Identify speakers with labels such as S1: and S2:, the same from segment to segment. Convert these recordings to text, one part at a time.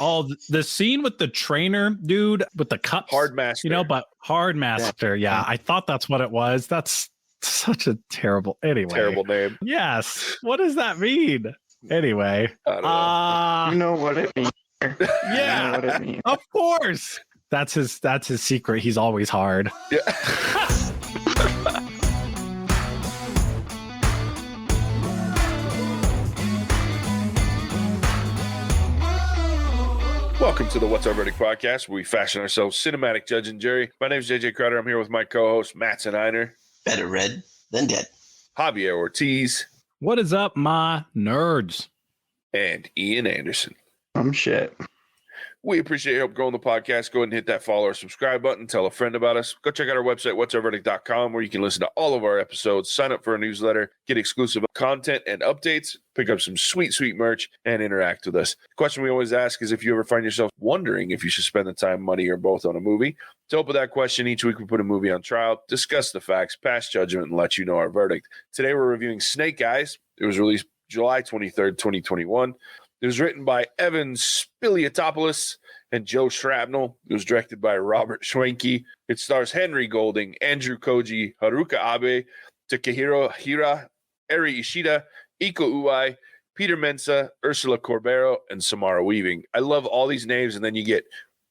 S1: Oh, the scene with the trainer dude with the cups.
S2: Hard Master.
S1: But Hard Master. Yeah, I thought that's what it was. That's such a terrible
S2: name.
S1: Yes. What does that mean? Anyway.
S2: I don't know.
S3: You know what it means.
S1: Yeah.
S3: You know what it means.
S1: Of course. That's his secret. He's always hard.
S2: Yeah. Welcome to the What's Our Verdict podcast, where we fashion ourselves cinematic judge and jury. My name is JJ Crowder. I'm here with my co-host, Mattson.
S4: Better red than dead.
S2: Javier Ortiz.
S1: What is up, my nerds?
S2: And Ian Anderson.
S3: I'm shit.
S2: We appreciate your help growing the podcast. Go ahead and hit that follow or subscribe button. Tell a friend about us. Go check out our website, whatsourverdict.com, where you can listen to all of our episodes, sign up for a newsletter, get exclusive content and updates, pick up some sweet, sweet merch, and interact with us. The question we always ask is if you ever find yourself wondering if you should spend the time, money, or both on a movie. To help with that question, each week we put a movie on trial, discuss the facts, pass judgment, and let you know our verdict. Today we're reviewing Snake Eyes. It was released July 23rd, 2021. It was written by Evan Spiliotopoulos and Joe Shrapnel. It was directed by Robert Schwenke. It stars Henry Golding, Andrew Koji, Haruka Abe, Takehiro Hira, Eri Ishida, Iko Uai, Peter Mensah, Ursula Corbero, and Samara Weaving. I love all these names, and then you get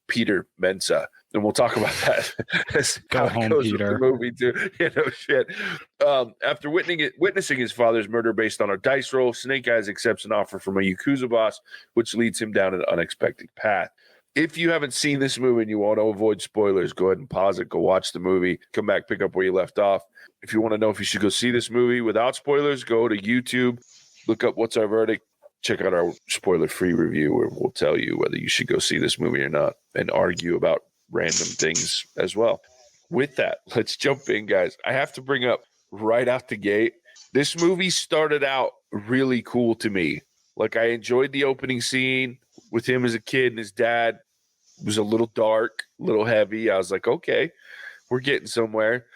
S2: Peter Mensah. And we'll talk about that as
S1: Go home, Peter.
S2: The movie too. Shit. After witnessing his father's murder based on a dice roll, Snake Eyes accepts an offer from a Yakuza boss, which leads him down an unexpected path. If you haven't seen this movie and you want to avoid spoilers, go ahead and pause it, go watch the movie, come back, pick up where you left off. If you want to know if you should go see this movie without spoilers, go to YouTube, look up What's Our Verdict, check out our spoiler-free review where we'll tell you whether you should go see this movie or not and argue about random things as well. With that, let's jump in, guys. I have to bring up right out the gate, this movie started out really cool to me. Like, I enjoyed the opening scene with him as a kid and his dad. It was a little dark, a little heavy. I was like, okay, we're getting somewhere.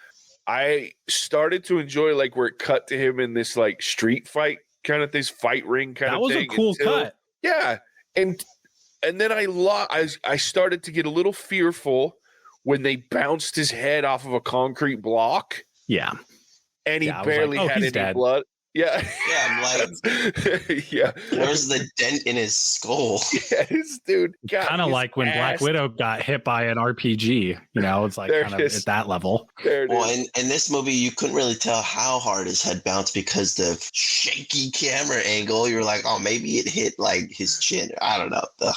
S2: I started to enjoy like where it cut to him in this like street fight kind of this fight ring kind of thing.
S1: That was a cool cut.
S2: Yeah. And then I started to get a little fearful when they bounced his head off of a concrete block.
S1: Yeah.
S2: And he barely had any blood. Yeah.
S4: Yeah, I'm like,
S2: yeah.
S4: Where's the dent in his skull?
S2: Yeah, this dude got
S1: kind of like when Black Widow got hit by an RPG. It's like kind of at that level.
S4: Well, in this movie, you couldn't really tell how hard his head bounced because the shaky camera angle. You were like, oh, maybe it hit like his chin. I don't know. Ugh.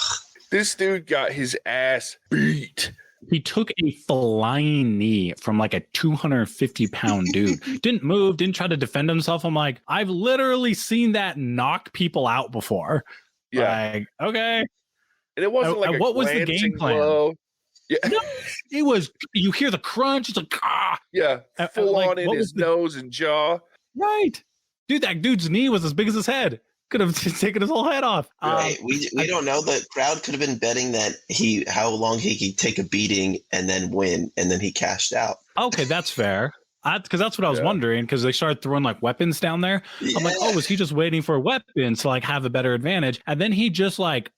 S2: This dude got his ass beat.
S1: He took a flying knee from like a 250-pound dude. Didn't move, didn't try to defend himself. I'm like, I've literally seen that knock people out before.
S2: Yeah.
S1: Like, okay.
S2: And it wasn't like
S1: what was the game plan?
S2: Blow. Yeah.
S1: No, it was, you hear the crunch. It's like, ah.
S2: Yeah. Full on in his nose and jaw.
S1: Right. Dude, that dude's knee was as big as his head. Could have taken his whole head off.
S4: Right. We don't know. The crowd could have been betting that how long he could take a beating and then win, and then he cashed out.
S1: Okay, that's fair. Because that's what I was wondering, because they started throwing like weapons down there. Yeah. I'm like, oh, was he just waiting for weapons to like have a better advantage? And then he just like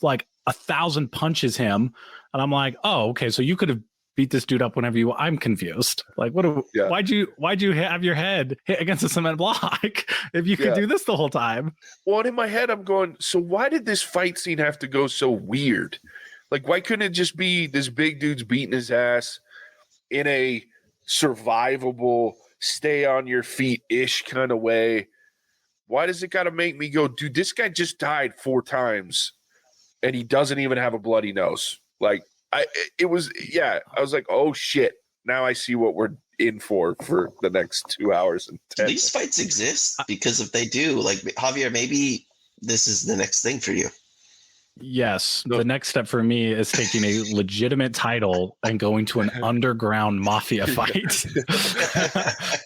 S1: 1,000 punches him. And I'm like, oh, okay, so you could have beat this dude up whenever you. I'm confused. Like, why'd you have your head hit against a cement block if you could do this the whole time?
S2: Well, in my head, I'm going, so why did this fight scene have to go so weird? Like, why couldn't it just be this big dude's beating his ass in a survivable, stay on your feet ish kind of way? Why does it got to make me go, dude, this guy just died 4 times and he doesn't even have a bloody nose? Like, I was like, oh shit, now I see what we're in for the next 2 hours and 10
S4: These fights exist because if they do, like, Javier, maybe this is the next thing for you.
S1: Yes, the next step for me is taking a legitimate title and going to an underground mafia fight.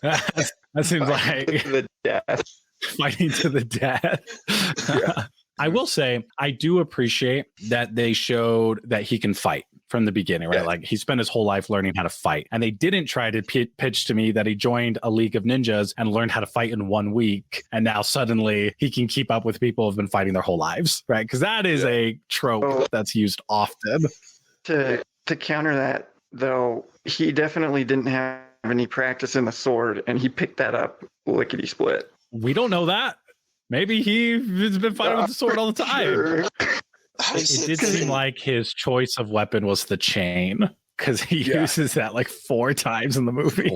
S1: that seems like
S3: the death.
S1: Fighting to the death. I will say, I do appreciate that they showed that he can fight from the beginning, right?
S2: Yeah.
S1: Like he spent his whole life learning how to fight. And they didn't try to pitch to me that he joined a league of ninjas and learned how to fight in 1 week. And now suddenly he can keep up with people who've been fighting their whole lives, right? Because that is a trope that's used often.
S3: To counter that, though, he definitely didn't have any practice in the sword, and he picked that up lickety split.
S1: We don't know that. Maybe he's been fighting with the sword all the time.
S3: Sure.
S1: It did seem like his choice of weapon was the chain, because he uses that like 4 times in the movie.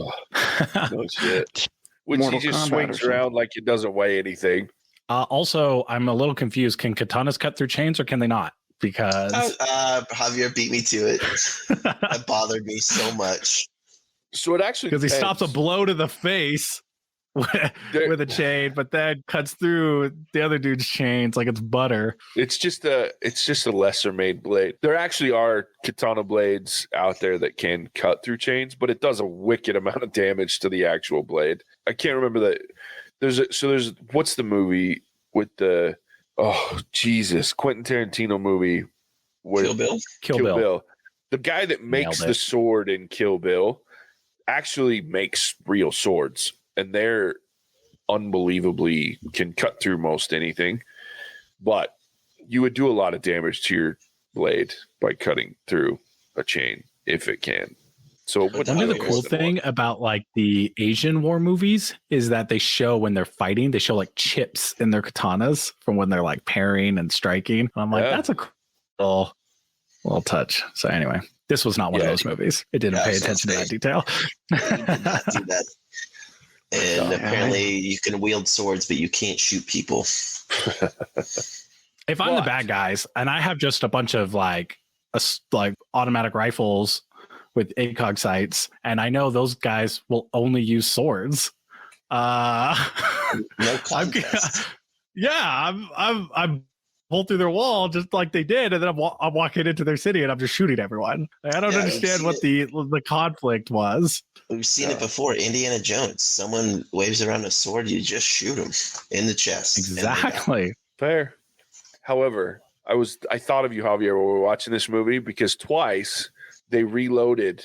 S2: No shit. Which
S3: Mortal
S2: he just
S3: Kombat
S2: swings around like it doesn't weigh anything.
S1: Also, I'm a little confused. Can katanas cut through chains or can they not? Because
S4: Javier beat me to it. That bothered me so much.
S2: So it actually
S1: because he stops a blow to the face with a chain, but then cuts through the other dude's chains like it's butter.
S2: It's just a lesser made blade. There actually are katana blades out there that can cut through chains, but it does a wicked amount of damage to the actual blade. I can't remember that. There's what's the movie with the Jesus Quentin Tarantino movie?
S4: Kill Bill.
S1: Kill Bill.
S2: The guy that makes the sword in Kill Bill actually makes real swords, and they're unbelievably can cut through most anything. But you would do a lot of damage to your blade by cutting through a chain if it can. So
S1: one of the cool thing about like the Asian war movies is that they show when they're fighting, they show like chips in their katanas from when they're like parrying and striking. And I'm like, that's a cool little touch. So anyway, this was not one of those movies. It didn't pay attention to that detail.
S4: Did not do that. And apparently you can wield swords, but you can't shoot people.
S1: If I'm the bad guys and I have just a bunch of like automatic rifles with ACOG sights, and I know those guys will only use swords.
S4: No contest.
S1: I'm pull through their wall just like they did, and then I'm walking into their city and I'm just shooting everyone. I don't understand what the conflict was.
S4: We've seen it before. Indiana Jones. Someone waves around a sword, you just shoot him in the chest.
S1: Exactly.
S2: Fair. However, I thought of you, Javier, when we were watching this movie because twice they reloaded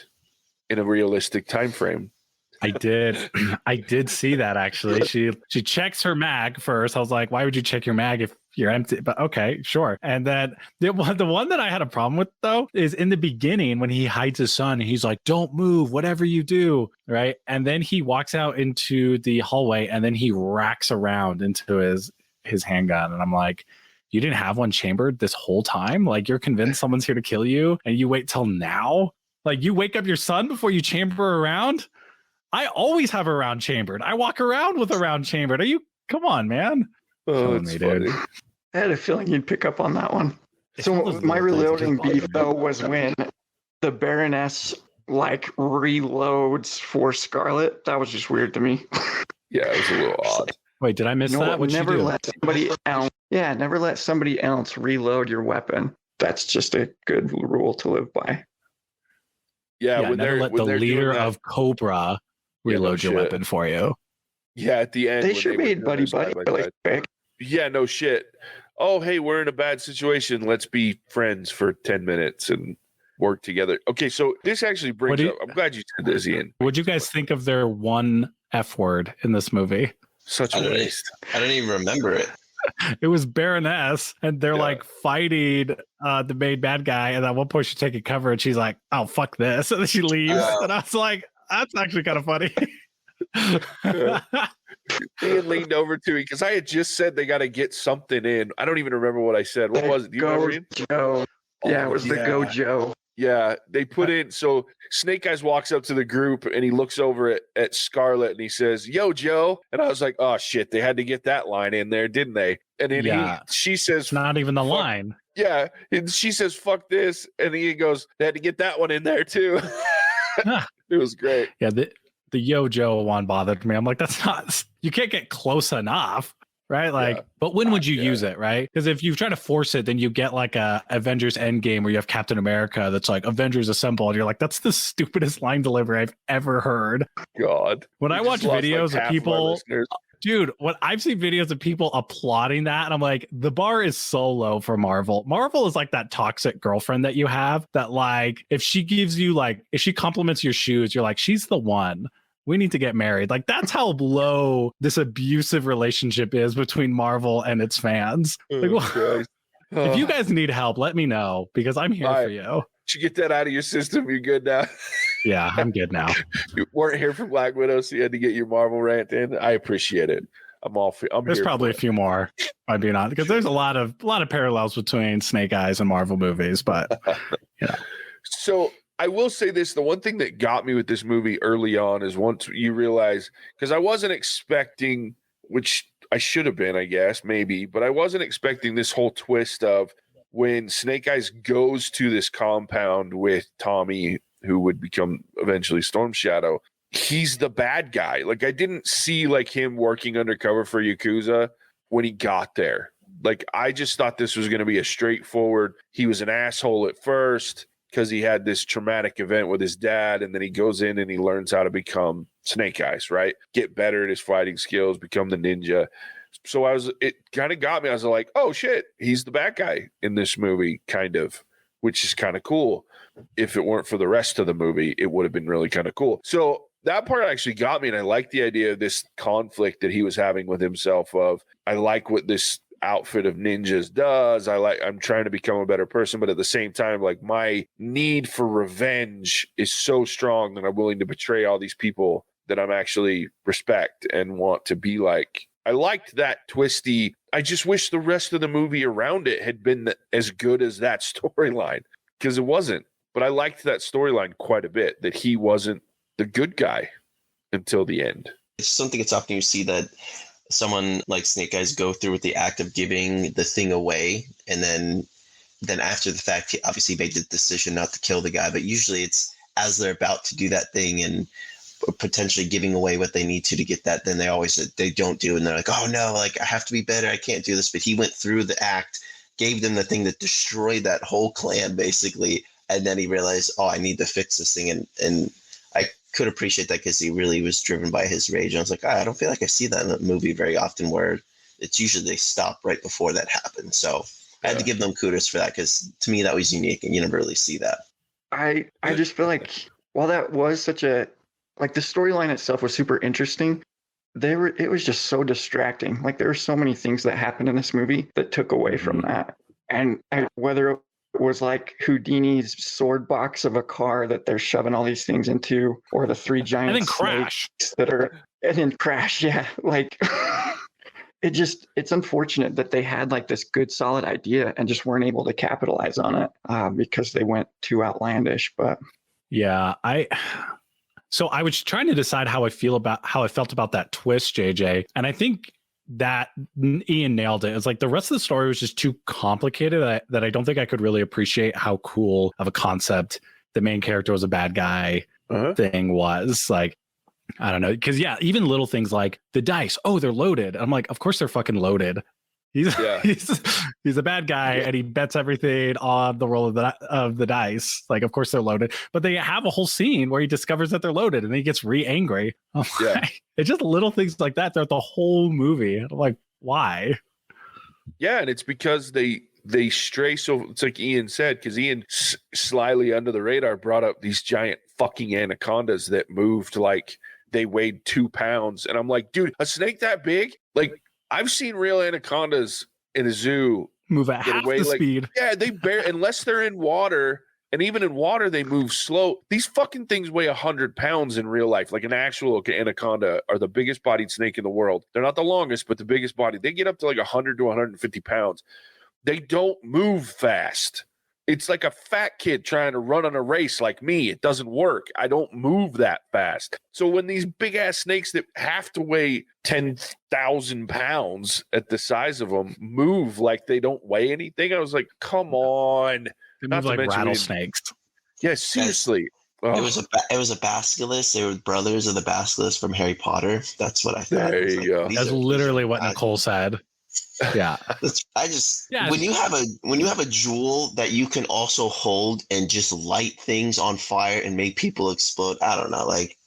S2: in a realistic time frame.
S1: I did see that actually. She checks her mag first. I was like, why would you check your mag if you're empty? But okay, sure. And then the one that I had a problem with though is in the beginning when he hides his son, he's like, don't move, whatever you do, right? And then he walks out into the hallway and then he racks around into his handgun. And I'm like, you didn't have one chambered this whole time? Like you're convinced someone's here to kill you and you wait till now? Like you wake up your son before you chamber a round? I always have a round chambered. I walk around with a round chambered. Come on, man.
S2: Oh, it's funny.
S3: I had a feeling you'd pick up on that one. So my reloading beef though was when the Baroness like reloads for Scarlet. That was just weird to me.
S2: Yeah, it was a little odd.
S1: Wait, did I miss that? What'd
S3: never
S1: she do?
S3: let somebody else. Yeah, never let somebody else reload your weapon. That's just a good rule to live by.
S2: Yeah, when
S1: never let the leader of Cobra reload your weapon for you.
S2: Yeah, at the end
S3: they sure made buddy really quick.
S2: Yeah, no shit. Oh, hey, we're in a bad situation. Let's be friends for 10 minutes and work together. Okay, so this actually brings up. I'm glad you said this, Ian.
S1: What'd you guys think of their one F word in this movie?
S2: Such a waste.
S4: I don't even remember it.
S1: It was Baroness, and they're like fighting the main bad guy. And at one point, she's taking cover, and she's like, "Oh, fuck this!" And then she leaves. And I was like, "That's actually kind of funny."
S2: Ian leaned over to me because I had just said they got to get something in. I don't even remember what I said. What was it? Do you remember, Ian?
S3: Joe. Yeah, it was the Go Joe.
S2: Yeah, they put in. So Snake Eyes walks up to the group and he looks over at Scarlet and he says, "Yo, Joe." And I was like, "Oh shit, they had to get that line in there, didn't they?" And then she says,
S1: "Not even the line."
S2: Yeah, and she says, "Fuck this," and he goes, "They had to get that one in there too." It was great.
S1: Yeah, the Yo Joe one bothered me. I'm like, that's not. You can't get close enough. Right, like, but when would you use it, right? Because if you try to force it, then you get like a Avengers Endgame where you have Captain America that's like Avengers Assemble, and you're like, that's the stupidest line delivery I've ever heard.
S2: God,
S1: when I watch videos of people, Dude, what I've seen videos of people applauding that, and I'm like, the bar is so low for Marvel. Marvel is like that toxic girlfriend that you have that, like, if she gives you, like, if she compliments your shoes, you're like, she's the one. We need to get married. Like, that's how low this abusive relationship is between Marvel and its fans. Like, if you guys need help, let me know because I'm here for you.
S2: Did you get that out of your system? You're good now.
S1: Yeah, I'm good now.
S2: You weren't here for Black Widow, so you had to get your Marvel rant in. I appreciate it.
S1: There's probably a few more. I'd be honest, because there's a lot of parallels between Snake Eyes and Marvel movies, but yeah.
S2: So I will say this: the one thing that got me with this movie early on is once you realize, because I wasn't expecting, which I should have been, I guess, maybe, but I wasn't expecting this whole twist of when Snake Eyes goes to this compound with Tommy, who would become eventually Storm Shadow, he's the bad guy. Like, I didn't see like him working undercover for Yakuza when he got there. Like, I just thought this was going to be a straightforward, he was an asshole at first because he had this traumatic event with his dad, and then he goes in and he learns how to become Snake Eyes, right? Get better at his fighting skills, become the ninja. So it kind of got me. I was like, oh shit, he's the bad guy in this movie, kind of, which is kind of cool. If it weren't for the rest of the movie, it would have been really kind of cool. So that part actually got me, and I like the idea of this conflict that he was having with himself of, I like what this outfit of ninjas does. I'm trying to become a better person, but at the same time, like, my need for revenge is so strong that I'm willing to betray all these people that I'm actually respect and want to be like. I liked that twisty. I just wish the rest of the movie around it had been as good as that storyline, because it wasn't. But I liked that storyline quite a bit, that he wasn't the good guy until the end.
S4: It's something it's often you see that someone like Snake Eyes go through with the act of giving the thing away, and then after the fact, he obviously made the decision not to kill the guy. But usually it's as they're about to do that thing and potentially giving away what they need to get that, then they don't do, and they're like, oh no, like, I have to be better, I can't do this. But he went through the act, gave them the thing that destroyed that whole clan basically, and then he realized, oh, I need to fix this thing. And I could appreciate that because he really was driven by his rage. And I was like, I don't feel like I see that in a movie very often, where it's usually they stop right before that happens. So I had to give them kudos for that, because to me that was unique, and you never really see that.
S3: I just feel like while that was such a, like, the storyline itself was super interesting, it was just so distracting. Like, there were so many things that happened in this movie that took away from that. And whether it was like Houdini's sword box of a car that they're shoving all these things into, or the three giant
S1: and then Crash
S3: and then Crash. Yeah. Like, it's unfortunate that they had like this good solid idea and just weren't able to capitalize on it because they went too outlandish. But
S1: yeah, so I was trying to decide how I felt about that twist, JJ. And I think that Ian nailed it. It's like the rest of the story was just too complicated that I don't think I could really appreciate how cool of a concept the main character was a bad guy thing was. Like, I don't know. Because, yeah, even little things like the dice. Oh, they're loaded. I'm like, of course they're fucking loaded. He's a bad guy, and he bets everything on the roll of the dice. Like, of course they're loaded, but they have a whole scene where he discovers that they're loaded, and he gets angry. It's just little things like that throughout the whole movie. I'm like, why?
S2: Yeah, and it's because they stray. So it's like Ian said, because Ian slyly under the radar brought up these giant fucking anacondas that moved like they weighed 2 pounds, and I'm like, dude, a snake that big, like. I've seen real anacondas in a zoo
S1: move at half the speed.
S2: Yeah, they unless they're in water, and even in water they move slow. These fucking things weigh 100 pounds in real life. Like, an actual anaconda are the biggest bodied snake in the world. They're not the longest, but the biggest body. They get up to like 100 to 150 pounds. They don't move fast. It's like a fat kid trying to run on a race like me. It doesn't work. I don't move that fast. So when these big ass snakes that have to weigh 10,000 pounds at the size of them move like they don't weigh anything, I was like, come on.
S1: They move like rattlesnakes.
S2: Yeah, seriously.
S4: It was a basilisk. They were brothers of the basilisk from Harry Potter. That's what I thought.
S2: There you go.
S1: That's literally what Nicole said. Yeah.
S4: When you have a jewel that you can also hold and just light things on fire and make people explode, I don't know, like,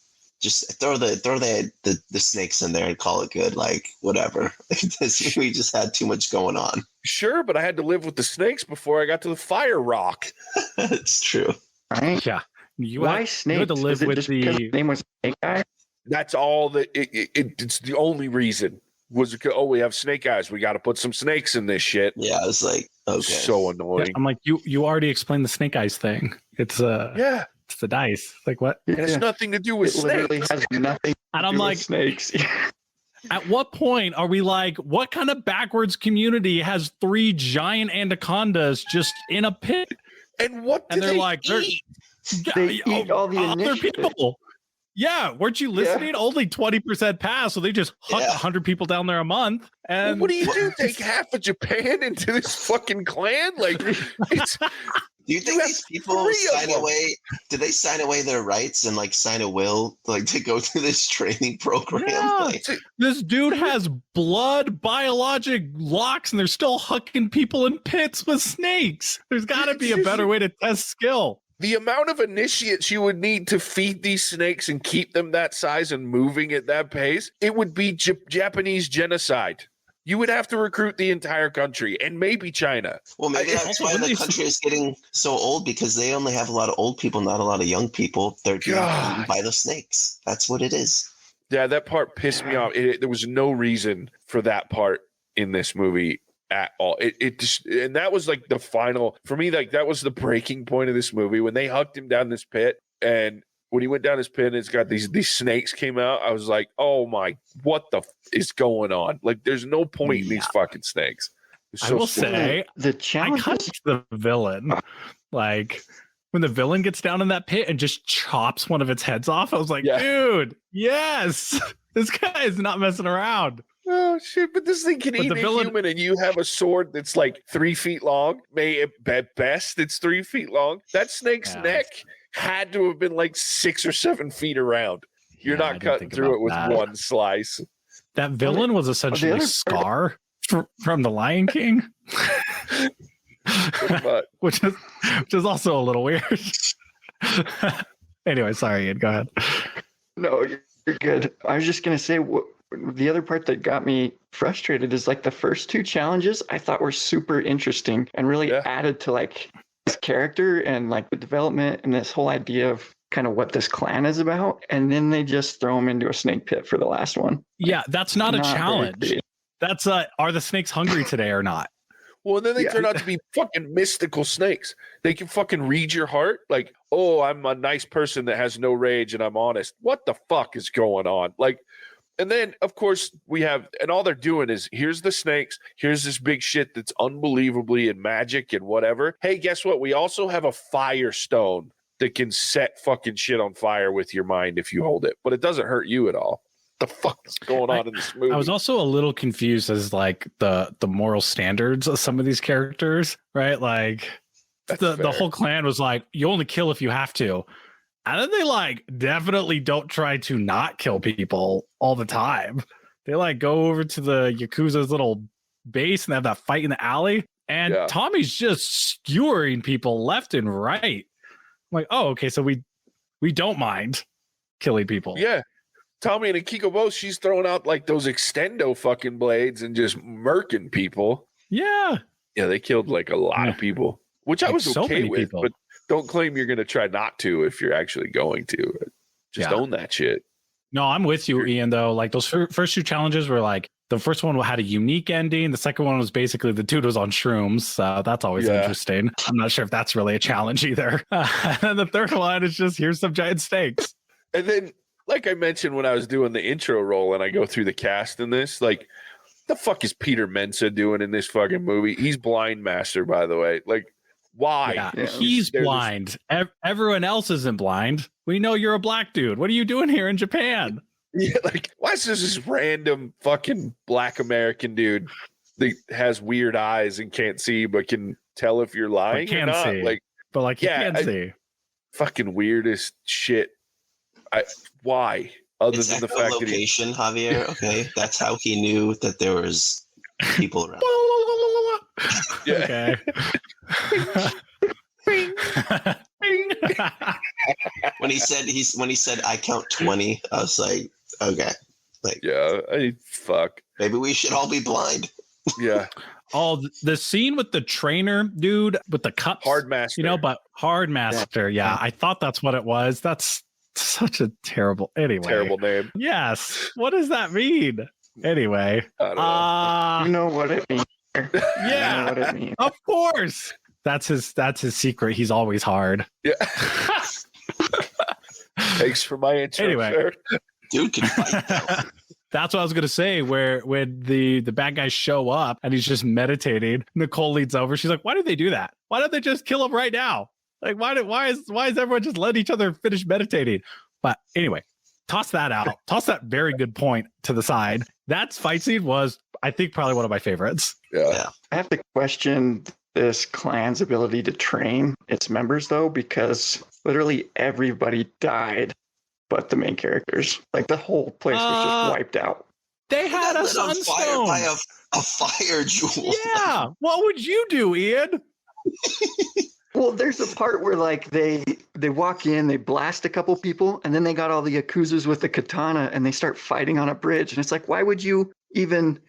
S4: just throw the snakes in there and call it good. Like, whatever. This movie just had too much going on.
S2: Sure, but I had to live with the snakes before I got to the fire rock.
S4: It's true.
S3: Right?
S1: Yeah.
S3: Why snakes?
S1: You had to live
S3: Was it
S1: with
S3: just because his name was Snake Eye?
S2: That's all that it's the only reason was because, oh, we have snake eyes. We got to put some snakes in this shit.
S4: Yeah, I was like, okay.
S2: So annoying.
S1: I'm like, you already explained the snake eyes thing. It's
S2: Yeah.
S1: it's the dice. Like what?
S2: It has nothing to do with
S3: It literally
S2: snakes.
S3: has nothing
S1: And
S3: to
S1: I'm
S3: do
S1: like,
S3: with snakes.
S1: at what point are we like, what kind of backwards community has 3 giant anacondas just in a pit?
S2: And what do
S1: And they're
S2: they
S1: like,
S2: eat?
S3: They eat all the
S1: other
S3: initiative.
S1: people. Yeah, weren't you listening? Only 20% pass, so they just huck 100 people down there a month. And
S2: What do you do? Take half of Japan into this fucking clan? Like, it's
S4: Do you think
S2: have
S4: these people
S2: 3 of
S4: sign
S2: them.
S4: away? Did they sign away their rights and like sign a will like to go through this training program?
S1: Yeah.
S4: Like,
S1: this dude has blood, biologic locks, and they're still hucking people in pits with snakes. There's got to be a better way to test skill.
S2: the amount of initiates you would need to feed these snakes and keep them that size and moving at that pace. It would be Japanese genocide. You would have to recruit the entire country and maybe China.
S4: well, maybe that's
S1: also,
S4: why
S1: when
S4: the
S1: they-
S4: country is getting so old, because they only have a lot of old people, not a lot of young people. They're being
S2: God.
S4: eaten by the snakes. That's what it is.
S2: Yeah, that part pissed me off. There was no reason for that part in this movie at all. It just, and that was like the final for me. Like that was the breaking point of this movie when they hucked him down this pit, and when he went down his pit, and it's got these snakes came out. I was like, oh my, what the is going on? Like, there's no point in these fucking snakes. It's
S1: I
S2: so
S1: will
S2: stupid.
S1: say,
S3: The
S1: I
S3: challenge
S1: cut the villain. Like when the villain gets down in that pit and just chops one of its heads off, I was like,
S2: Yeah.
S1: dude, yes, this guy is not messing around.
S2: Oh shit! But this thing can
S1: But
S2: eat
S1: the
S2: a
S1: villain-
S2: human, and you have a sword that's like 3 feet long. At best, it's 3 feet long. That snake's
S1: Yeah.
S2: neck had to have been like 6 or 7 feet around. You're
S1: Yeah, I
S2: not
S1: didn't
S2: cutting
S1: think
S2: through
S1: about
S2: it with
S1: that.
S2: one slice.
S1: That villain was essentially
S3: other-
S1: Scar from The Lion King,
S2: But
S1: which is also a little weird. Anyway, sorry, Ian, go ahead.
S3: No, you're good. I was just gonna say the other part that got me frustrated is like the first 2 challenges I thought were super interesting and really
S2: Yeah.
S3: added to like his character and like the development and this whole idea of kind of what this clan is about. And then they just throw him into a snake pit for the last one.
S1: Yeah, that's not a
S3: Not very
S1: challenge.
S3: creative.
S1: That's are the snakes hungry today or not?
S2: well, then they
S3: Yeah.
S2: turn out to be fucking mystical snakes. They can fucking read your heart. Like, oh, I'm a nice person that has no rage and I'm honest. What the fuck is going on? Like, and then of course we have, and all they're doing is here's the snakes, here's this big shit that's unbelievably in magic and whatever. Hey, guess what? We also have a fire stone that can set fucking shit on fire with your mind if you hold it, but it doesn't hurt you at all. The fuck is going on in this movie?
S1: I was also a little confused as like the moral standards of some of these characters, right? Like
S2: That's
S1: the
S2: fair.
S1: whole clan was like, you only kill if you have to. And then they like definitely don't try to not kill people all the time. They like go over to the Yakuza's little base and they have that fight in the alley. And
S2: Yeah.
S1: Tommy's just skewering people left and right. I'm like, oh, okay, so we don't mind killing people.
S2: Yeah. Tommy and Akiko both, she's throwing out like those extendo fucking blades and just murking people.
S1: Yeah.
S2: Yeah, they killed like a lot of people, which I
S1: Like,
S2: was
S1: so
S2: okay
S1: many
S2: with,
S1: people.
S2: but don't claim you're going to try not to if you're actually going to. Just
S1: Yeah.
S2: own that shit.
S1: No, I'm with you, Ian, though. Like those first 2 challenges were like the first one had a unique ending. The second one was basically the dude was on shrooms. So that's always
S2: Yeah.
S1: interesting. I'm not sure if that's really a challenge either. And then the third one is just here's some giant snakes.
S2: And then, like I mentioned when I was doing the intro roll and I go through the cast in this, like, the fuck is Peter Mensa doing in this fucking movie? He's Blind Master, by the way. Like, why?
S3: Yeah.
S1: He's
S2: There's-
S1: blind. Everyone else isn't blind. We know you're a black dude. What are you doing here in Japan?
S2: Yeah, like, why is this random fucking black American dude that has weird eyes and can't see but can tell if you're lying or
S1: can
S2: not?
S1: see.
S2: Like,
S1: But like you
S2: Yeah,
S1: can't see.
S2: fucking weirdest shit. Why? Other
S4: It's
S2: than the
S4: echo
S2: fact that he
S4: location, Javier. Okay, that's how he knew that there was people around.
S2: Yeah.
S1: Okay.
S4: when he said I count 20, I was like, okay, like
S2: fuck.
S4: Maybe we should all be blind.
S2: Yeah.
S1: Oh, the scene with the trainer dude with the cups,
S2: Hard Master.
S1: but Hard Master. Yeah, I thought that's what it was. That's such a terrible
S2: name.
S1: Yes. What does that mean? Anyway,
S2: I don't know.
S3: You know what it means.
S1: Yeah,
S3: you know what it means.
S1: Of course. That's his secret. He's always hard.
S2: Yeah. Thanks for my intro.
S1: Anyway,
S2: sir.
S4: Dude can fight though.
S1: That's what I was gonna say. Where when the bad guys show up and he's just meditating, Nicole leads over. She's like, "Why did they do that? Why don't they just kill him right now? Like, why is everyone just letting each other finish meditating?" But anyway, toss that out. Toss that very good point to the side. That fight scene was, I think, probably one of my favorites.
S2: Yeah.
S3: I have to question this clan's ability to train its members, though, because literally everybody died but the main characters. Like, the whole place was just wiped out.
S1: They had a
S4: Lit on fire
S1: sunstone.
S4: by a fire jewel.
S1: Yeah. What would you do, Ian?
S3: Well, there's a part where like they walk in, they blast a couple people, and then they got all the Yakuzas with the katana and they start fighting on a bridge. And it's like, why would you even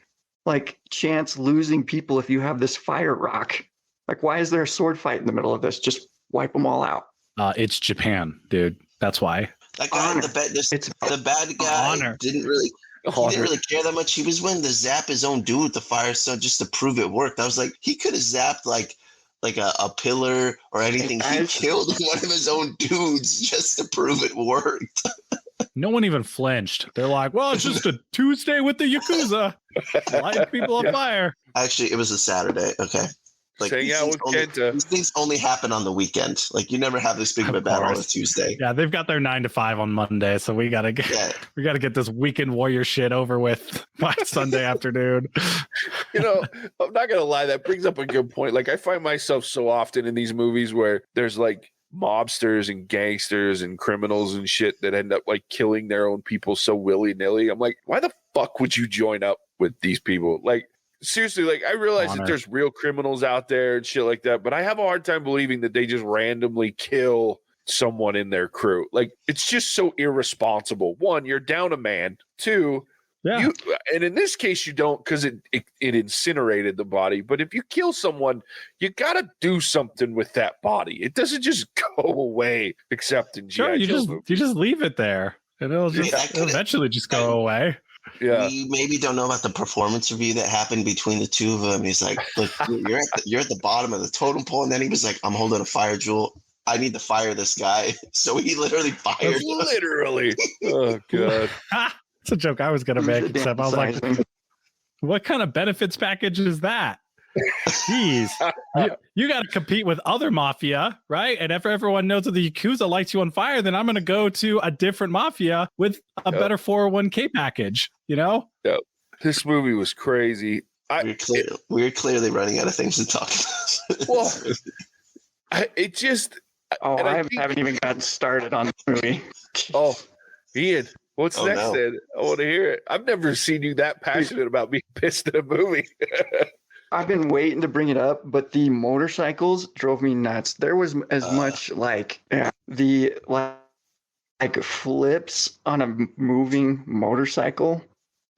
S3: like chance losing people if you have this fire rock? Like, why is there a sword fight in the middle of this? Just wipe them all out.
S1: It's Japan, dude. That's why.
S4: That guy in
S3: Honor.
S4: the bad guy
S1: Honor.
S4: didn't really care that much. He was willing to zap his own dude with the fire stone just to prove it worked. I was like, he could have zapped like a pillar or anything. He killed one of his own dudes just to prove it worked.
S1: No one even flinched. They're like, well, it's just a Tuesday with the Yakuza. Lighting people on fire.
S4: Actually, it was a Saturday. Okay. Like,
S2: Hang out with Kenta.
S4: These things only happen on the weekend. Like, you never have this big of a battle on a Tuesday.
S1: Yeah, they've got their 9 to 5 on Monday, so we gotta get this weekend warrior shit over with by Sunday afternoon.
S2: You know, I'm not gonna lie, that brings up a good point. Like, I find myself so often in these movies where there's like mobsters and gangsters and criminals and shit that end up like killing their own people so willy-nilly. I'm like, why the fuck would you join up with these people? Like, seriously, like, I realize that there's real criminals out there and shit like that, but I have a hard time believing that they just randomly kill someone in their crew. Like, it's just so irresponsible. One, you're down a man. Two, and in this case you don't, because it incinerated the body. But if you kill someone, you gotta do something with that body. It doesn't just go away except in
S1: Sure, you just leave it there and it'll just eventually just go away.
S2: Yeah,
S4: we maybe don't know about the performance review that happened between the two of them. He's like, look, you're at the bottom of the totem pole, and then he was like, I'm holding a fire jewel. I need to fire this guy. So he literally fired him.
S2: Literally. Oh god.
S1: It's a joke I was gonna make, except I was like, what kind of benefits package is that? Jeez. You got to compete with other mafia, right? And if everyone knows that the Yakuza lights you on fire, then I'm going to go to a different mafia with a better 401k package, you know?
S2: Yeah. This movie was crazy.
S4: We're clearly running out of things to talk about.
S2: Well, I
S3: haven't even gotten started on the movie.
S2: Oh, Ian, what's next then? I want to hear it. I've never seen you that passionate about being pissed at a movie.
S3: I've been waiting to bring it up, but the motorcycles drove me nuts. There was as much like flips on a moving motorcycle.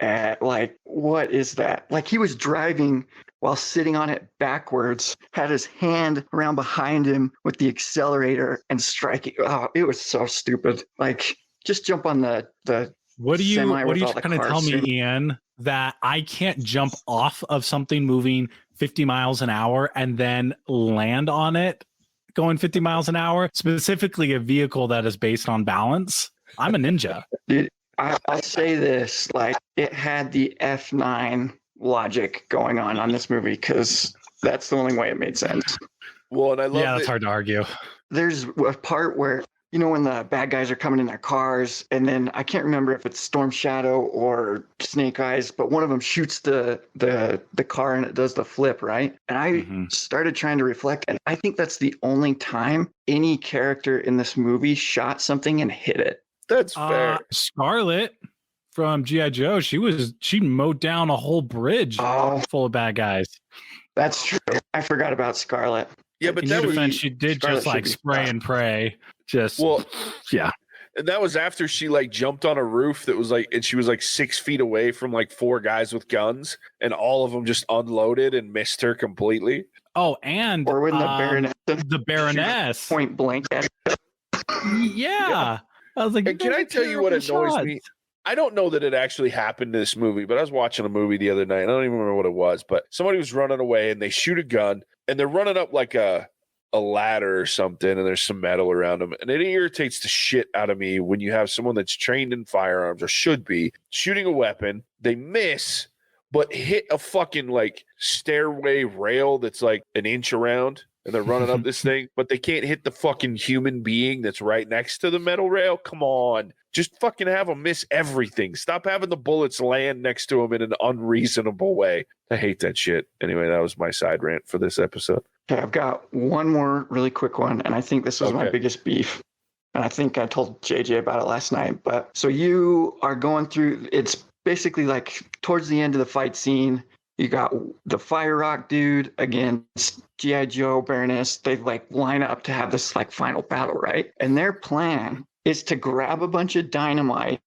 S3: Like, what is that? Like, he was driving while sitting on it backwards, had his hand around behind him with the accelerator and striking. Oh, it was so stupid. Like, just jump on the
S1: What are you
S3: semi
S1: trying to tell me, Ian, that I can't jump off of something moving 50 miles an hour and then land on it going 50 miles an hour, specifically a vehicle that is based on balance? I'm a ninja.
S3: Dude, I'll say this, like, it had the F9 logic going on this movie, because that's the only way it made sense.
S2: Well, and I love
S1: that's hard to argue.
S3: There's a part where, you know, when the bad guys are coming in their cars, and then I can't remember if it's Storm Shadow or Snake Eyes, but one of them shoots the car and it does the flip, right? And I started trying to reflect, and I think that's the only time any character in this movie shot something and hit it.
S2: That's fair.
S1: Scarlet from G.I. Joe, she mowed down a whole bridge full of bad guys.
S3: That's true. I forgot about Scarlet.
S2: Yeah, but
S1: In
S2: that
S1: her
S2: was
S1: defense, she did
S3: Scarlett
S1: just like
S3: should be
S1: spray
S3: stopped.
S1: and pray. Just
S2: well,
S1: yeah.
S2: and that was after she like jumped on a roof that was like, and she was like 6 feet away from like 4 guys with guns, and all of them just unloaded and missed her completely.
S1: Oh, and
S3: Or when the
S1: Baroness.
S3: point blank at
S1: Yeah. I was like,
S2: And can I tell you what annoys me? I don't know that it actually happened in this movie, but I was watching a movie the other night. I don't even remember what it was, but somebody was running away and they shoot a gun and they're running up like a ladder or something, and there's some metal around them. And it irritates the shit out of me when you have someone that's trained in firearms or should be shooting a weapon. They miss, but hit a fucking like stairway rail that's like an inch around. And they're running up this thing, but they can't hit the fucking human being that's right next to the metal rail. Come on. Just fucking have them miss everything. Stop having the bullets land next to them in an unreasonable way. I hate that shit. Anyway, that was my side rant for this episode.
S3: Okay, I've got one more really quick one, and I think this was my biggest beef. And I think I told JJ about it last night. But so you are going through, it's basically like towards the end of the fight scene, you got the Fire Rock dude against G.I. Joe, Baroness. They like line up to have this like final battle, right? And their plan is to grab a bunch of dynamite,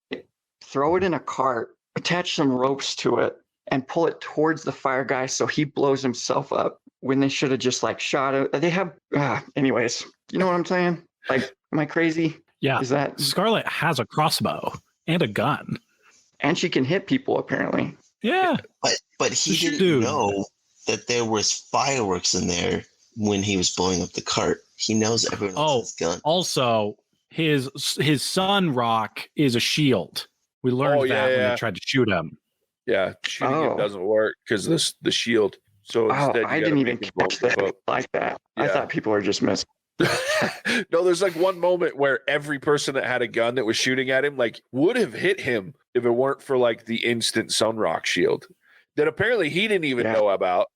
S3: throw it in a cart, attach some ropes to it, and pull it towards the fire guy so he blows himself up when they should have just like shot it. They have, anyways, you know what I'm saying? Like, am I crazy?
S1: Yeah.
S3: Is that
S1: Scarlett has a crossbow and a gun.
S3: And she can hit people apparently.
S1: Yeah.
S4: But he didn't know that there was fireworks in there when he was blowing up the cart. He knows everyone else's gun.
S1: Also, his son Rock is a shield. We learned that when they tried to shoot him.
S2: Yeah, shooting it doesn't work because the shield. So instead,
S3: I didn't even catch that like that. Yeah. I thought people were just missing.
S2: No, there's like one moment where every person that had a gun that was shooting at him like would have hit him if it weren't for like the instant Sunrock shield that apparently he didn't even know about,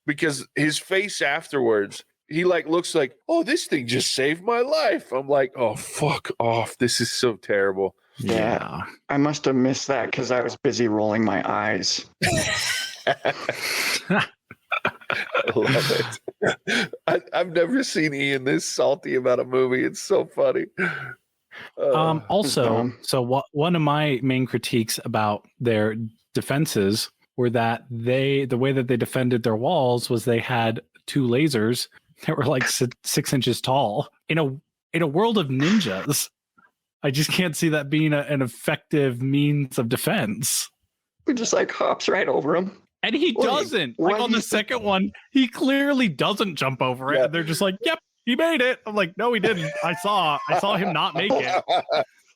S2: because his face afterwards, he like looks like, oh, this thing just saved my life. I'm like, oh, fuck off. This is so terrible.
S3: Yeah. I must have missed that because I was busy rolling my eyes.
S2: I love it. I've never seen Ian this salty about a movie. It's so funny.
S1: Also, so one of my main critiques about their defenses were that the way that they defended their walls was they had 2 lasers that were like 6 inches tall in a world of ninjas. I just can't see that being an effective means of defense.
S3: He just like hops right over him.
S1: And he doesn't. Like on the second one, he clearly doesn't jump over it. Yeah. And they're just like, yep, he made it. I'm like, no, he didn't. I saw him not make it.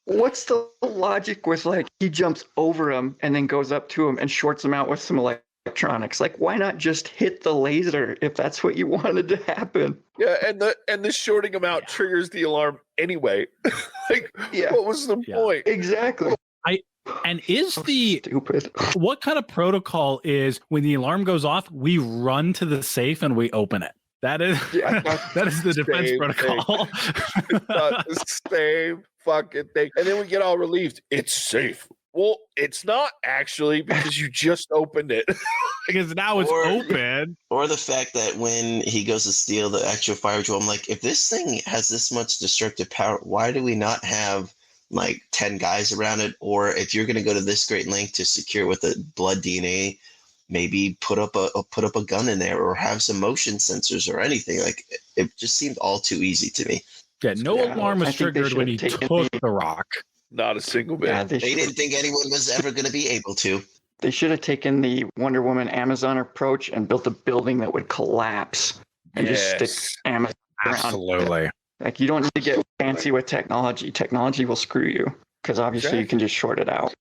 S3: What's the logic with like he jumps over him and then goes up to him and shorts him out with some electronics? Like, why not just hit the laser if that's what you wanted to happen?
S2: Yeah, and the shorting him out triggers the alarm anyway. What was the point?
S3: Exactly.
S1: And is
S3: stupid.
S1: What kind of protocol is when the alarm goes off, we run to the safe and we open it? That is that is the defense protocol.
S2: The same fucking thing. And then we get all relieved. It's safe. Well, it's not actually, because you just opened it.
S1: Because now it's open.
S4: Or the fact that when he goes to steal the actual fire drill, I'm like, if this thing has this much destructive power, why do we not have like 10 guys around it? Or if you're going to go to this great length to secure with a blood DNA, maybe put up a gun in there or have some motion sensors or anything. Like, it just seemed all too easy to me.
S1: Yeah, no alarm was triggered when he took the rock.
S2: Not a single bit.
S3: Yeah,
S4: they didn't think anyone was ever going to be able to.
S3: They should have taken the Wonder Woman Amazon approach and built a building that would collapse and just stick Amazon around.
S1: Absolutely.
S3: Like, you don't need to get fancy with technology. Technology will screw you because obviously you can just short it out.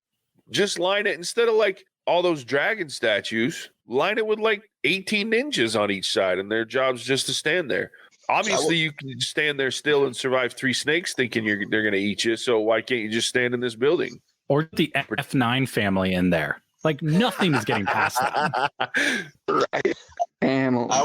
S2: Just line it, instead of like all those dragon statues, line it with like 18 ninjas on each side, and their job's just to stand there. Obviously, you can stand there still and survive 3 snakes thinking they're going to eat you. So why can't you just stand in this building?
S1: Or the F9 family in there. Like, nothing is getting past them.
S3: Right. Family.
S4: I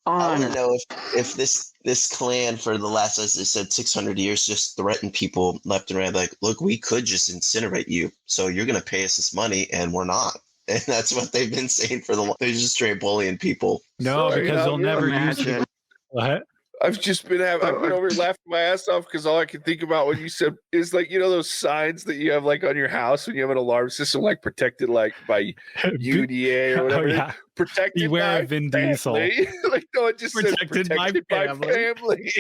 S4: want to know if this clan for the last, as they said, 600 years just threatened people left and right. Like, look, we could just incinerate you. So you're going to pay us this money, and we're not. And that's what they've been saying they're just straight bullying people.
S1: No, because they'll never use it. What?
S2: I've been over here laughing my ass off because all I can think about when you said is like, those signs that you have like on your house when you have an alarm system, like protected like by UDA or whatever.
S1: Oh, yeah.
S2: Protected
S1: Beware
S2: by
S1: of Vin
S2: family.
S1: Diesel.
S2: Like, no, it just says protected by family.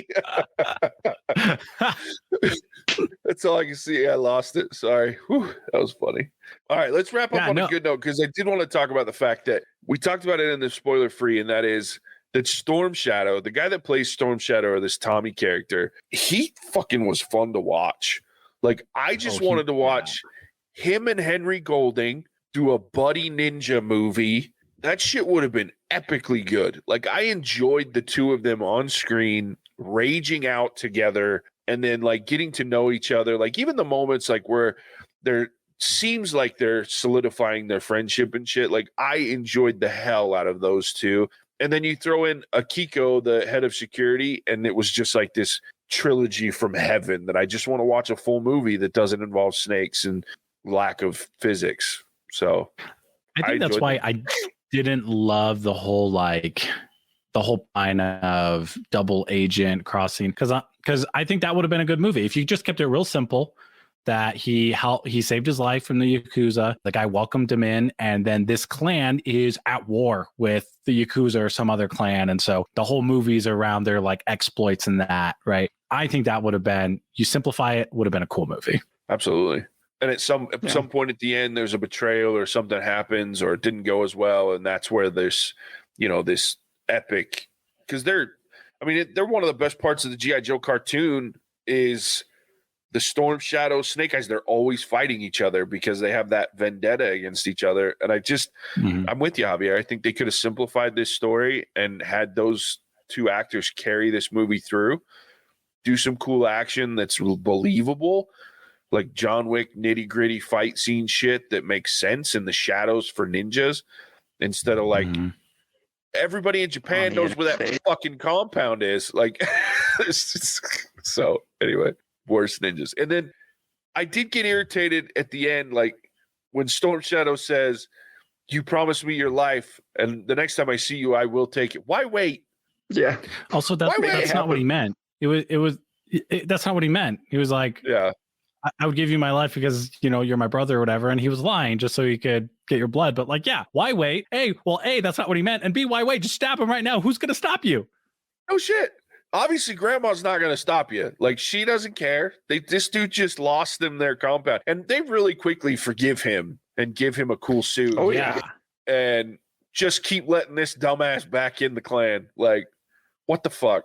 S2: That's all I can see. I lost it. Sorry. Whew, that was funny. All right, let's wrap up on a good note because I did want to talk about the fact that we talked about it in the spoiler free, and that is that Storm Shadow, the guy that plays Storm Shadow, or this Tommy character, he fucking was fun to watch. Like, I just wanted to watch him and Henry Golding do a buddy ninja movie. That shit would have been epically good. Like, I enjoyed the two of them on screen, raging out together, and then, like, getting to know each other. Like, even the moments, like, where there seems like they're solidifying their friendship and shit. Like, I enjoyed the hell out of those two. And then you throw in Akiko, the head of security, and it was just like this trilogy from heaven that I just want to watch a full movie that doesn't involve snakes and lack of physics. So
S1: I think that's why I didn't love the whole line of double agent crossing, because I think that would have been a good movie if you just kept it real simple. That he saved his life from the Yakuza. The guy welcomed him in, and then this clan is at war with the Yakuza or some other clan, and so the whole movie's around their like exploits and that, right? I think that would have been, you simplify it, would have been a cool movie.
S2: Absolutely. And at some point at the end, there's a betrayal or something happens or it didn't go as well, and that's where there's this epic, because they're one of the best parts of the G.I. Joe cartoon is the Storm Shadow Snake Eyes. They're always fighting each other because they have that vendetta against each other. And I'm with you, Javier. I think they could have simplified this story and had those two actors carry this movie through, do some cool action that's believable, like John Wick nitty gritty fight scene shit that makes sense in the shadows for ninjas, instead of like everybody in Japan knows where that fucking compound is. Like, so anyway. Worst ninjas. And then I did get irritated at the end, like when Storm Shadow says, "You promised me your life, and the next time I see you, I will take it." Why wait?
S3: Yeah.
S1: Also, that's not what he meant. That's not what he meant. He was like,
S2: "Yeah,
S1: I would give you my life because you're my brother or whatever," and he was lying just so he could get your blood. But like, yeah, why wait? A, that's not what he meant, and B, why wait? Just stab him right now. Who's gonna stop you?
S2: No shit. Obviously, grandma's not going to stop you. Like, she doesn't care. This dude just lost them their compound. And they really quickly forgive him and give him a cool suit.
S3: Oh, yeah.
S2: And just keep letting this dumbass back in the clan. Like, what the fuck?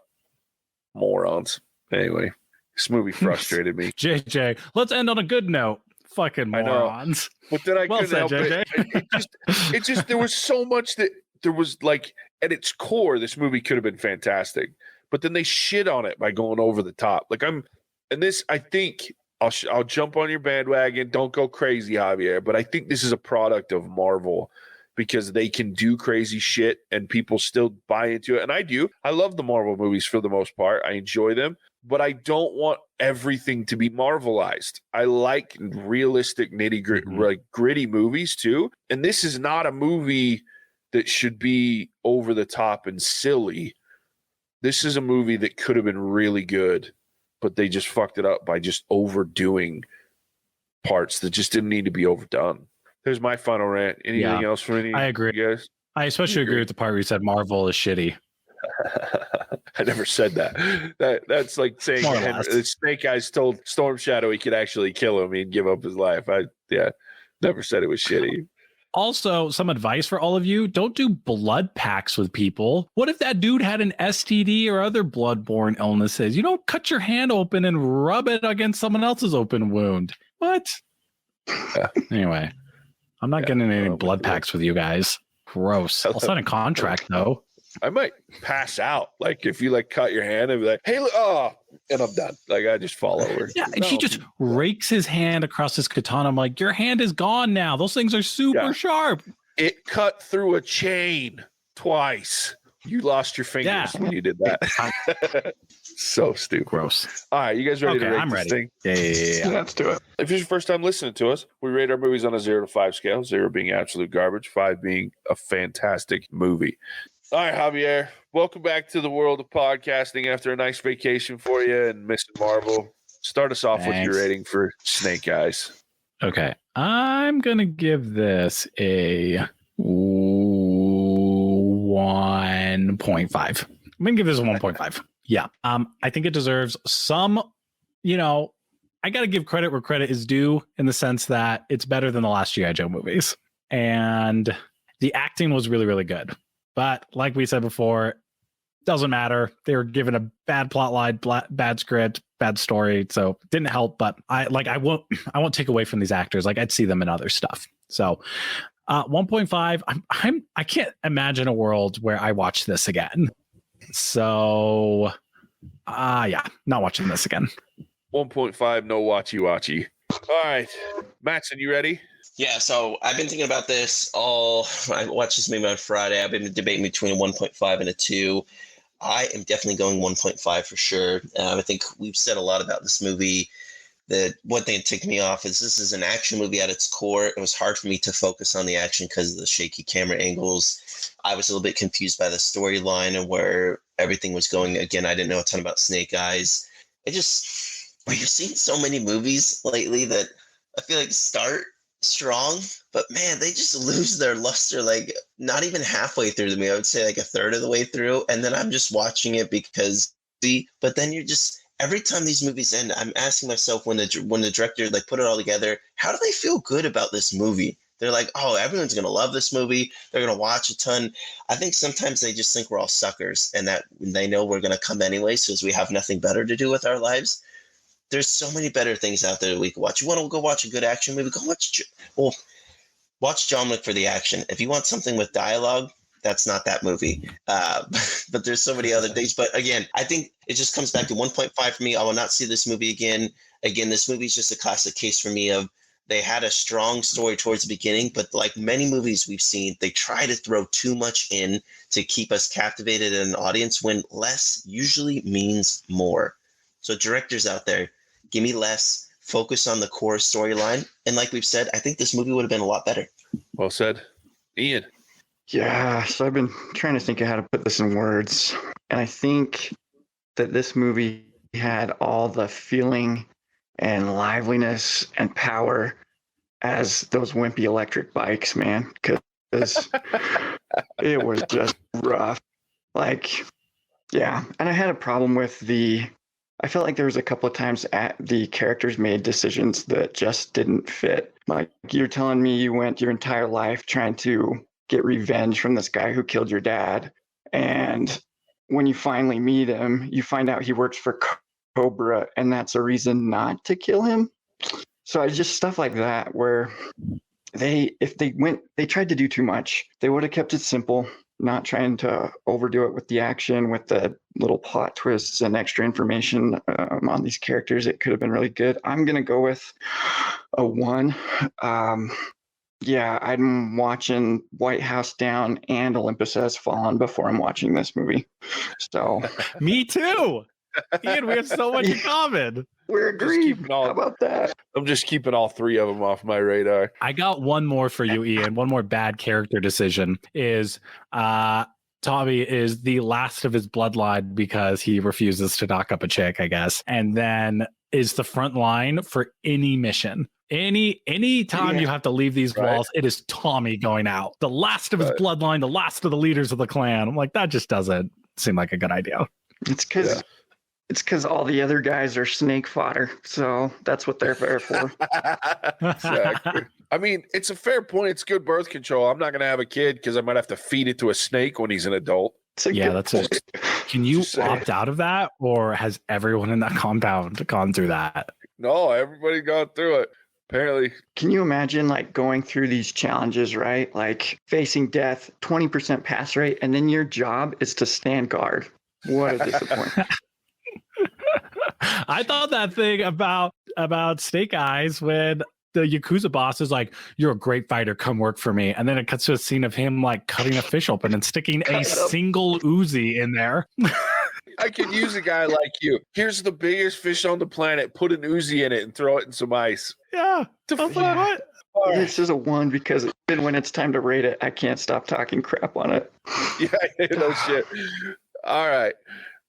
S2: Morons. Anyway, this movie frustrated me.
S1: JJ, let's end on a good note. Fucking morons.
S2: But then I couldn't help it. It just, there was so much that there was, like, at its core, this movie could have been fantastic. But then they shit on it by going over the top. Like, I think I'll jump on your bandwagon. Don't go crazy, Javier. But I think this is a product of Marvel because they can do crazy shit and people still buy into it. And I do. I love the Marvel movies for the most part. I enjoy them. But I don't want everything to be Marvelized. I like realistic, gritty movies too. And this is not a movie that should be over the top and silly. This is a movie that could have been really good, but they just fucked it up by just overdoing parts that just didn't need to be overdone. There's my final rant. Anything else from any?
S1: I agree.
S2: You guys?
S1: I especially agree with the part where you said Marvel is shitty.
S2: I never said that. That's like saying Snake Eyes told Storm Shadow he could actually kill him. He'd give up his life. Never said it was shitty.
S1: Also, some advice for all of you: don't do blood packs with people. What if that dude had an STD or other bloodborne illnesses? You don't cut your hand open and rub it against someone else's open wound. What?
S2: Yeah.
S1: Anyway, I'm not getting any blood packs with you guys. Gross. I'll sign a contract though.
S2: I might pass out. Like if you like cut your hand and be like, "Hey, and I'm done." Like I just fall over.
S1: Yeah, and he just rakes his hand across his katana. I'm like, your hand is gone now. Those things are super sharp.
S2: It cut through a chain twice. You lost your fingers when you did that. So stupid.
S1: Gross.
S2: All right, you guys ready to rate
S1: I'm
S2: this
S1: ready.
S2: thing?
S3: Yeah, let's do it.
S2: If it's your first time listening to us, we rate our movies on a 0 to 5 scale, 0 being absolute garbage, 5 being a fantastic movie. All right, Javier. Welcome back to the world of podcasting after a nice vacation for you and missing Marvel. Start us off with your
S1: Thanks.
S2: rating for Snake Eyes.
S1: Okay. I'm going to give this a 1.5. I'm going to give this a 1.5. Yeah. I think it deserves some, I got to give credit where credit is due in the sense that it's better than the last G.I. Joe movies. And the acting was really, really good. But like we said before, doesn't matter. They were given a bad plot line, bad script, bad story, so it didn't help. But I won't take away from these actors. Like I'd see them in other stuff. So 1.5. I can't imagine a world where I watch this again. So yeah, not watching this again.
S2: 1.5, no watchy. All right, Mattson, you ready?
S4: Yeah, so I've been thinking about this I watched this movie on Friday. I've been debating between a 1.5 and a 2. I am definitely going 1.5 for sure. I think we've said a lot about this movie. The one thing that ticked me off is this is an action movie at its core. It was hard for me to focus on the action because of the shaky camera angles. I was a little bit confused by the storyline and where everything was going. Again, I didn't know a ton about Snake Eyes. We've seen so many movies lately that I feel like start strong, but man, they just lose their luster like not even halfway through the movie. I would say like a third of the way through, and then I'm just watching it because but then you're just every time these movies end, I'm asking myself when the director like put it all together, how do they feel good about this movie? They're like, oh, everyone's gonna love this movie, they're gonna watch a ton. I think sometimes they just think we're all suckers and that they know we're gonna come anyway because we have nothing better to do with our lives. There's so many better things out there that we can watch. You want to go watch a good action movie? Watch John Wick for the action. If you want something with dialogue, that's not that movie. But there's so many other things. But again, I think it just comes back to 1.5 for me. I will not see this movie again. Again, this movie is just a classic case for me of they had a strong story towards the beginning, but like many movies we've seen, they try to throw too much in to keep us captivated in an audience when less usually means more. So directors out there, give me less, focus on the core storyline. And like we've said, I think this movie would have been a lot better.
S2: Well said. Ian.
S3: Yeah, so I've been trying to think of how to put this in words. And I think that this movie had all the feeling and liveliness and power as those wimpy electric bikes, man. Because it was just rough. Like, yeah. And I had a problem with I felt like there was a couple of times the characters made decisions that just didn't fit. Like you're telling me you went your entire life trying to get revenge from this guy who killed your dad. And when you finally meet him, you find out he works for Cobra and that's a reason not to kill him. So I just stuff like that where they tried to do too much. They would have kept it simple, not trying to overdo it with the action, with the little plot twists and extra information on these characters. It could have been really good. I'm going to go with a 1. Yeah, I'm watching White House Down and Olympus Has Fallen before I'm watching this movie. So
S1: Me too. Ian, we have so much in common.
S3: We're agreed. How about that?
S2: I'm just keeping all 3 of them off my radar.
S1: I got one more for you, Ian. One more bad character decision is Tommy is the last of his bloodline because he refuses to knock up a chick, I guess, and then is the front line for any mission. Any time you have to leave these walls, it is Tommy going out. The last of his bloodline, the last of the leaders of the clan. I'm like, that just doesn't seem like a good idea.
S3: It's because all the other guys are snake fodder. So that's what they're there for.
S2: Exactly. I mean, it's a fair point. It's good birth control. I'm not going to have a kid because I might have to feed it to a snake when he's an adult.
S1: That's it. Can you opt out of that, or has everyone in that compound gone through that?
S2: No, everybody gone through it. Apparently.
S3: Can you imagine like going through these challenges, right? Like facing death, 20% pass rate, and then your job is to stand guard. What a disappointment.
S1: I thought that thing about Snake Eyes when the Yakuza boss is like, "You're a great fighter, come work for me." And then it cuts to a scene of him like cutting a fish open and sticking a single Uzi in there.
S2: I could use a guy like you. Here's the biggest fish on the planet. Put an Uzi in it and throw it in some ice.
S1: Yeah. What?
S3: this is a 1 because even when it's time to rate it, I can't stop talking crap on it.
S2: Yeah, no shit. All right.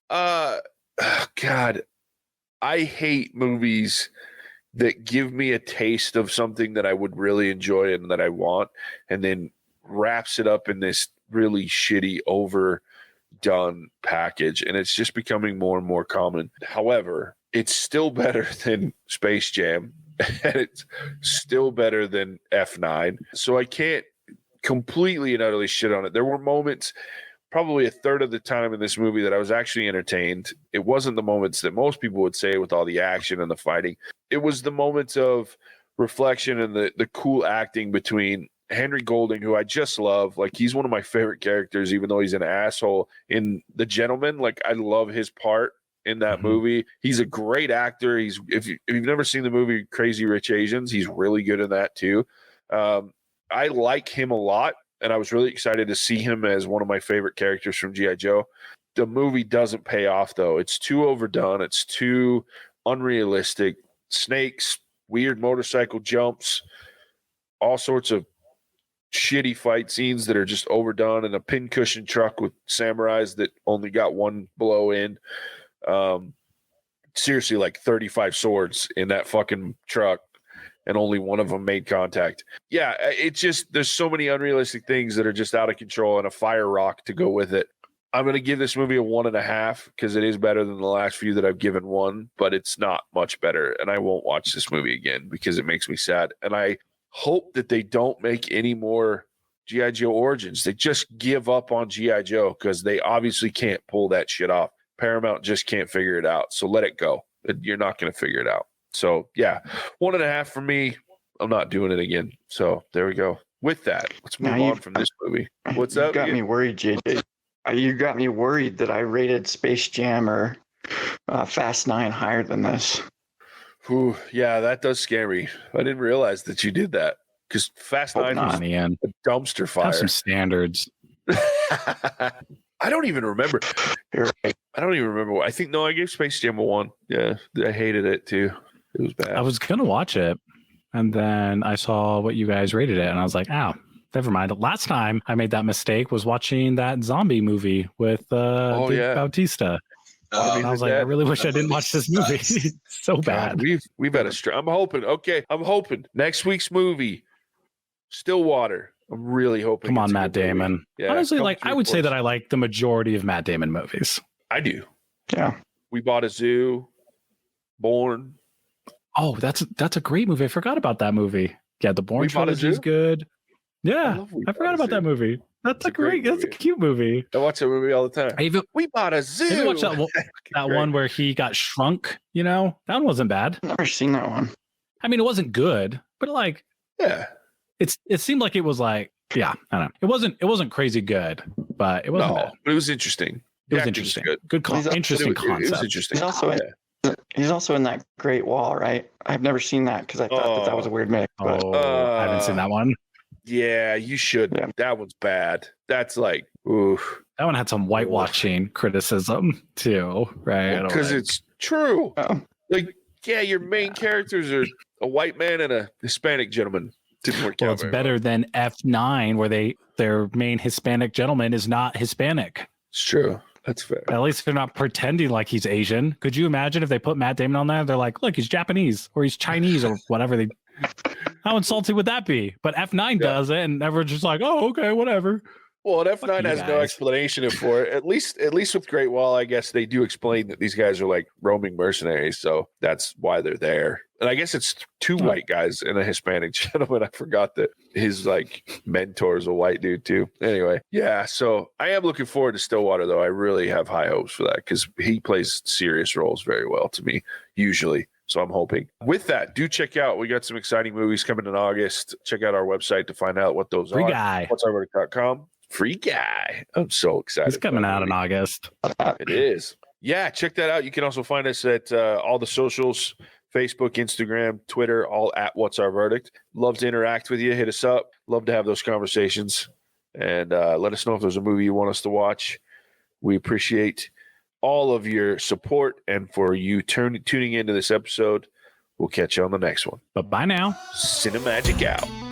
S2: God, I hate movies that give me a taste of something that I would really enjoy and that I want, and then wraps it up in this really shitty, overdone package. And it's just becoming more and more common. However, it's still better than Space Jam, and it's still better than F9. So I can't completely and utterly shit on it. There were moments, probably a third of the time in this movie, that I was actually entertained. It wasn't the moments that most people would say with all the action and the fighting. It was the moments of reflection and the cool acting between Henry Golding, who I just love. Like, he's one of my favorite characters, even though he's an asshole in The Gentleman. Like, I love his part in that movie. He's a great actor. If you've never seen the movie Crazy Rich Asians, he's really good in that too. I like him a lot, and I was really excited to see him as one of my favorite characters from G.I. Joe. The movie doesn't pay off, though. It's too overdone. It's too unrealistic. Snakes, weird motorcycle jumps, all sorts of shitty fight scenes that are just overdone, and a pincushion truck with samurais that only got one blow in. Seriously, like 35 swords in that fucking truck, and only one of them made contact. Yeah, it's just, there's so many unrealistic things that are just out of control, and a fire rock to go with it. I'm going to give this movie a 1.5 because it is better than the last few that I've given 1, but it's not much better. And I won't watch this movie again because it makes me sad. And I hope that they don't make any more G.I. Joe Origins. They just give up on G.I. Joe because they obviously can't pull that shit off. Paramount just can't figure it out. So let it go. You're not going to figure it out. So yeah, 1.5 for me. I'm not doing it again. So there we go. With that, let's move on from this movie. What's up?
S3: You got me worried, JJ. You got me worried that I rated Space Jam or Fast 9 higher than this.
S2: Ooh, yeah, that does scare me. I didn't realize that you did that because Fast 9 was a dumpster fire.
S1: Have some standards.
S2: I don't even remember. I don't even remember. I think, no, I gave Space Jam a 1. Yeah, I hated it too. It was bad.
S1: I was going to watch it, and then I saw what you guys rated it, and I was like, oh, never mind. Last time I made that mistake was watching that zombie movie with Bautista. And I was like, I really wish I didn't watch this movie. So bad.
S2: We've had a I'm hoping next week's movie, Stillwater. I'm really hoping.
S1: Come on, Matt Damon. Yeah, honestly, like, I would say that I like the majority of Matt Damon movies.
S2: I do.
S3: Yeah.
S2: We Bought a Zoo, Born.
S1: Oh, that's a great movie. I forgot about that movie. Yeah, the Born trilogy is good. Yeah, I forgot about that movie. That's a cute movie.
S2: I watch that movie all the time. We Bought a Zoo.
S1: Have you watched that one where he got shrunk? You know, that one wasn't bad.
S3: Never seen that one.
S1: I mean, it wasn't good, but like,
S2: yeah,
S1: it seemed like it was like, yeah, I don't know. It wasn't crazy good, but it wasn't bad.
S2: But it was interesting.
S1: It was interesting. Good interesting concept.
S2: It was interesting.
S3: He's also in that Great Wall, right? I've never seen that because I thought that was a weird mix. But,
S1: I haven't seen that one.
S2: Yeah, you should. Yeah. That one's bad. That's like, oof.
S1: That one had some whitewashing criticism too, right?
S2: Because it's true. Like, yeah, your main characters are a white man and a Hispanic gentleman. Didn't work out.
S1: It's better than F9, where their main Hispanic gentleman is not Hispanic.
S2: It's true. That's fair.
S1: At least they're not pretending like he's Asian. Could you imagine if they put Matt Damon on there? They're like, look, he's Japanese or he's Chinese or whatever. How insulting would that be? But F9 does it, and everyone's just like, oh, okay, whatever.
S2: Well, and F9 has no explanation for it. At least with Great Wall, I guess they do explain that these guys are like roaming mercenaries, so that's why they're there. And I guess it's 2 white guys and a Hispanic gentleman. I forgot that his like mentor is a white dude too. Anyway, yeah. So I am looking forward to Stillwater, though. I really have high hopes for that because he plays serious roles very well to me usually. So I'm hoping. With that, do check out. We got some exciting movies coming in August. Check out our website to find out what those
S1: Free
S2: are.
S1: Guy.
S2: whatsourverdict.com. Free Guy. I'm so excited.
S1: It's coming out in August.
S2: It is. Yeah, check that out. You can also find us at all the socials, Facebook, Instagram, Twitter, all at What's Our Verdict. Love to interact with you. Hit us up. Love to have those conversations. And let us know if there's a movie you want us to watch. We appreciate all of your support and for you tuning into this episode. We'll catch you on the next one.
S1: But bye now.
S2: Cinemagic out.